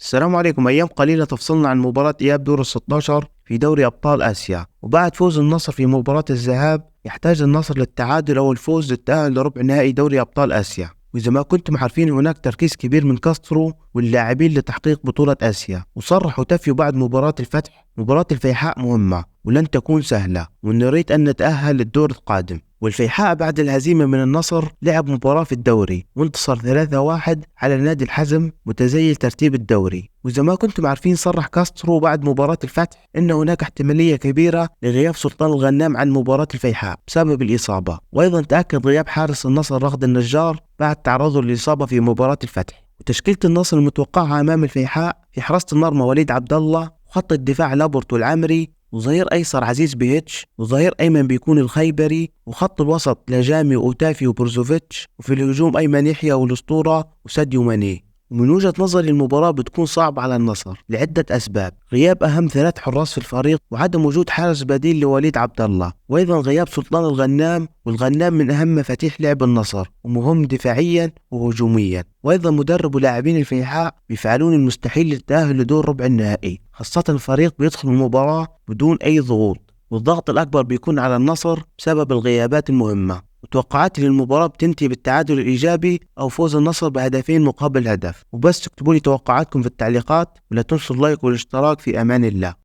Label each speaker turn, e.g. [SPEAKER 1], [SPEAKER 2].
[SPEAKER 1] السلام عليكم. أيام قليلة تفصلنا عن مباراة إياب دور ال16 في دوري أبطال آسيا، وبعد فوز النصر في مباراة الذهاب يحتاج النصر للتعادل أو الفوز للتأهل لربع نهائي دوري أبطال آسيا. وإذا ما كنتم عارفين، هناك تركيز كبير من كاسترو واللاعبين لتحقيق بطولة آسيا، وصرحوا تافيو بعد مباراة الفتح: مباراة الفيحاء مهمة ولن تكون سهلة، ونريد أن نتأهل للدور القادم. والفيحاء بعد الهزيمة من النصر لعب مباراة في الدوري وانتصر 3-1 على نادي الحزم متزيل ترتيب الدوري. وإذا ما كنتم عارفين، صرح كاسترو بعد مباراة الفتح إن هناك احتمالية كبيرة لغياب سلطان الغنام عن مباراة الفيحاء بسبب الإصابة، وأيضا تأكد غياب حارس النصر رغد النجار بعد تعرضه للإصابة في مباراة الفتح. وتشكيلة النصر المتوقعة أمام الفيحاء: في حراسة المرمى وليد عبد الله، وخط الدفاع لابورت والعمري، وظهير أيسر عزيز بيتش، وظهير أيمن بيكون الخيبري، وخط الوسط لجامي وأوتافي وبروزوفيتش، وفي الهجوم أيمن يحيى والأسطورة وساديو ماني. ومن وجهة نظري المباراة بتكون صعبة على النصر لعدة أسباب: غياب أهم 3 حراس في الفريق، وعدم وجود حارس بديل لوليد عبد الله، وأيضا غياب سلطان الغنام، والغنام من أهم مفاتيح لعب النصر ومهم دفاعيا وهجوميا. وأيضا مدرب ولاعبين الفيحاء بيفعلون المستحيل للتأهل لدور ربع النهائي، خاصة الفريق بيدخل المباراة بدون أي ضغوط، والضغط الأكبر بيكون على النصر بسبب الغيابات المهمة. وتوقعاتي للمباراة بتنتهي بالتعادل الإيجابي أو فوز النصر بهدفين مقابل هدف. وبس تكتبوا لي توقعاتكم في التعليقات، ولا تنسوا اللايك والاشتراك. في أمان الله.